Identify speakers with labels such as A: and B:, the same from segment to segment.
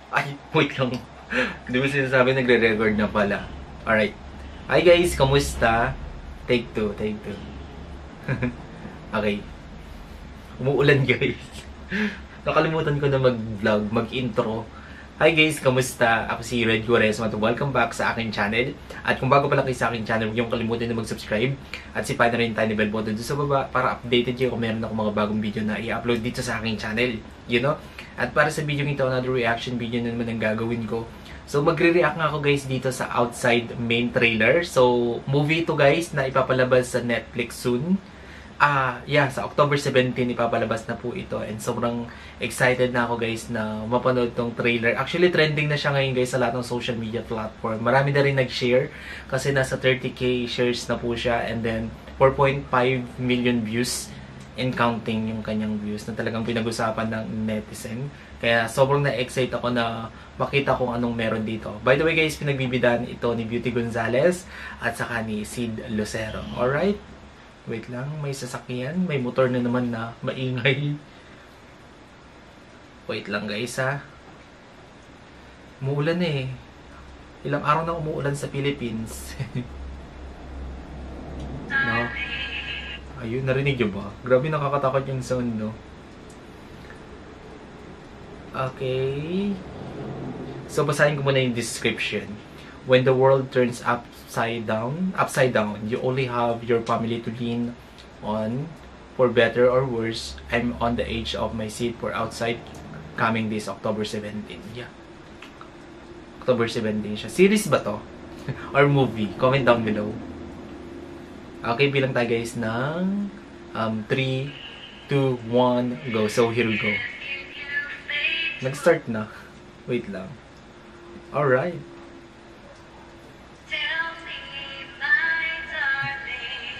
A: Ay, wait lang. Hindi mo sinasabi nagre-record na pala. Alright. Hi guys, kamusta? Take two, take two. Okay. Umuulan guys. Nakalimutan ko na mag-vlog, mag-intro. Hi guys, kamusta? Ako si Red Guaresma at welcome back sa aking channel. At kung bago pa lang kayo sa aking channel, huwag niyong kalimutan na mag-subscribe. At sipain na rin yung tiny bell button doon sa baba para updated kayo kung meron ako mga bagong video na i-upload dito sa aking channel. You know? At para sa video nito, another reaction video na naman ang gagawin ko. So magre-react nga ako guys dito sa Outside main trailer. So movie to guys na ipapalabas sa Netflix soon. Sa October 17 ipapalabas na po ito and sobrang excited na ako guys na mapanood tong trailer. Actually trending na siya ngayon guys sa lahat ng social media platform. Marami na rin nag-share kasi nasa 30k shares na po siya and then 4.5 million views and counting yung kanyang views na talagang pinag-usapan ng netizen. Kaya sobrang na-excite ako na makita kung anong meron dito. By the way guys, pinagbibidahan ito ni Beauty Gonzalez at saka ni Sid Lucero. Alright? Wait lang, may sasakyan. May motor na naman na maingay. Wait lang guys ha. Umuulan eh. Ilang araw na umuulan sa Philippines. No? Ayun, narinig nyo ba? Grabe nakakatakot yung sound, no? Okay. So, basahin ko muna yung description. When the world turns upside down, you only have your family to lean on for better or worse. I'm on the edge of my seat for Outside coming this October 17. Yeah. October 17 siya. Series ba to? Or movie? Comment down below. Okay, bilang tayo guys ng 3, 2, 1, go. So, here we go. Nag-start na. Wait lang. Alright.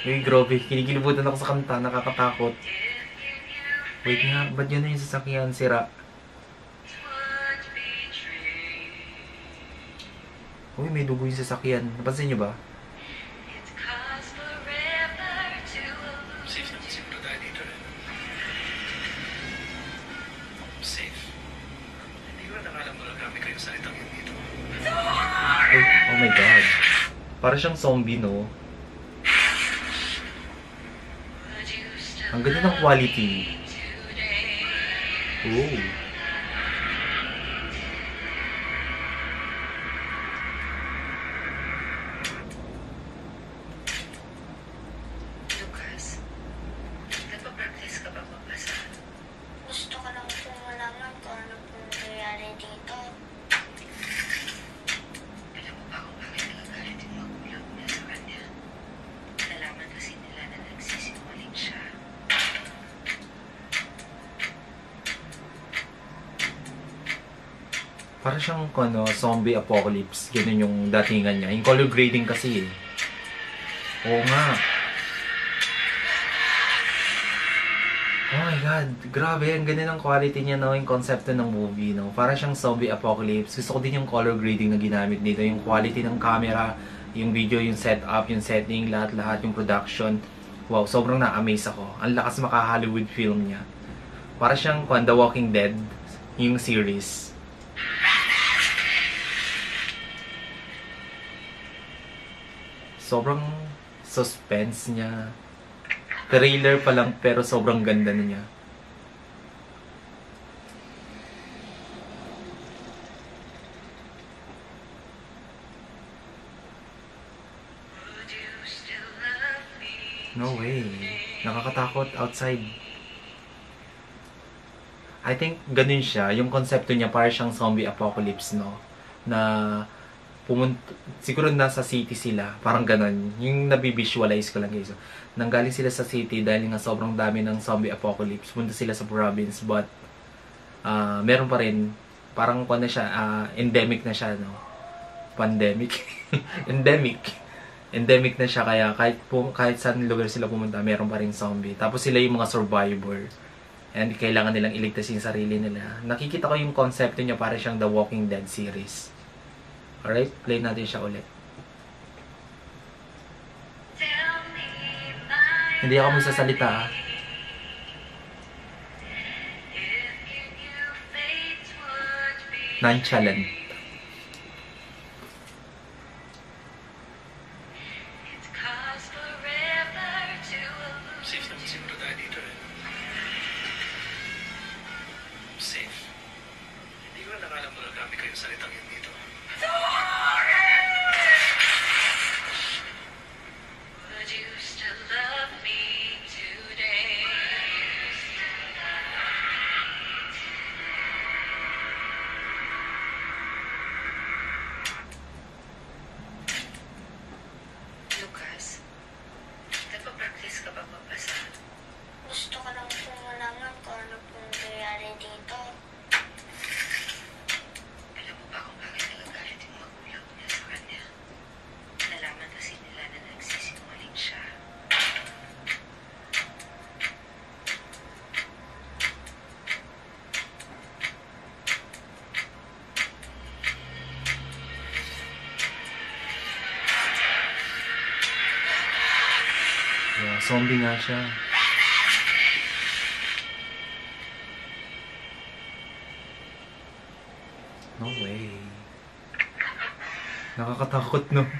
A: Uy, grabe. Kinikilibutan ako sa kanta. Nakakatakot. Wait nga. Ba't yun na yung sasakyan? Sira. Uy, may dugo yung sasakyan. Napansin nyo ba?
B: Safe naman siguro tayo dito rin. Safe. Hindi ko na alam mo lang kami kayo salitang yun dito.
A: Oh my god. Para siyang zombie, no? Ang ganda ng quality. Oh.
C: Lucas, nagpa-practice ka ba magbasa?
D: Gusto ko lang pong malaman kung ano pong nangyayari dito.
C: Alam mo ba kung bakit nagagalit yung magulang niya sa kanya? Nalaman kasi nila na nagsisinungaling siya.
A: Para siyang zombie apocalypse. Ganun yung datingan niya. Yung color grading kasi eh. Oo nga. Oh my god. Grabe. Ang ganda ng quality niya, no? Yung konsepto ng movie, no? Para siyang zombie apocalypse. Gusto ko din yung color grading na ginamit dito. Yung quality ng camera, yung video, yung setup, yung setting, lahat-lahat, yung production. Wow, sobrang na-amaze ako. Ang lakas maka-Hollywood film niya. Para siyang The Walking Dead, yung series. Sobrang suspense niya. Trailer pa lang pero sobrang ganda na niya. No way. Nakakatakot outside. I think ganun siya. Yung konsepto niya para siyang zombie apocalypse, no? Na siguro nasa city sila. Parang ganun. Yung nabivisualize ko lang guys. Nanggaling sila sa city dahil nga sobrang dami ng zombie apocalypse. Punta sila sa province but meron pa rin. Parang na siya, endemic na siya, no? Pandemic. Endemic na siya kaya kahit saan lugar sila pumunta, meron pa rin zombie. Tapos sila yung mga survivor. And kailangan nilang iligtas yung sarili nila. Nakikita ko yung konsepto niya para siyang The Walking Dead series. Alright, play natin siya ulit. Hindi ako magsasalita. nonchalant.
B: Safe naman siguro tayo dito eh. Safe. Hindi ko na nakalang magagamit ko yung salitang yun dito.
C: Would you still love me today? Lucas, nagpa-practice ka ba magbasa?
D: Gusto ko lang pong malaman kung ano pong nangyayari dito.
C: Alam mo ba kung bakit nagagalit yung magulang niya sa kanya? Nalaman kasi nila na nagsisinungaling siya.
A: Yeah, zombie nga siya. No way. Nakakatakot, no?
C: Would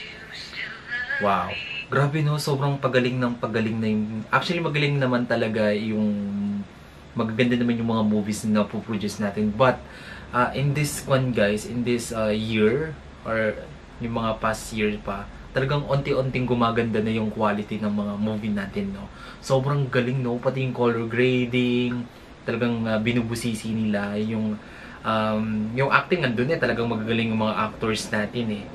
C: you still love
A: Wow.
C: me?
A: Grabe, no? Sobrang pagaling na yung... Actually, magaling naman talaga yung... Magaganda naman yung mga movies na po-produce natin. But, in this one, guys, in this year, or yung mga past year pa, talagang onti-onting gumaganda na yung quality ng mga movie natin, no? Sobrang galing, no? Pati yung color grading, talagang binubusisi nila. Yung acting andun eh, talagang magagaling yung mga actors natin eh.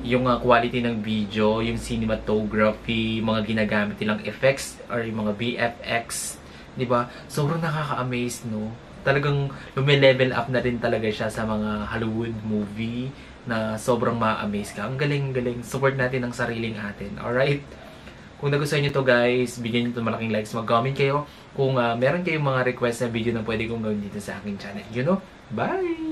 A: Yung quality ng video, yung cinematography, mga ginagamit nilang effects, or yung mga VFX, di ba? Sobrang nakaka-amaze, no? Talagang lume-level up na rin talaga siya sa mga Hollywood movie na sobrang ma-amaze ka. Ang galing-galing. Support natin ang sariling atin. Alright? Kung nagustuhan nyo to, guys, bigyan nyo to malaking likes. Mag-comment kayo kung meron kayong mga request na video na pwede kong gawin dito sa aking channel. You know? Bye!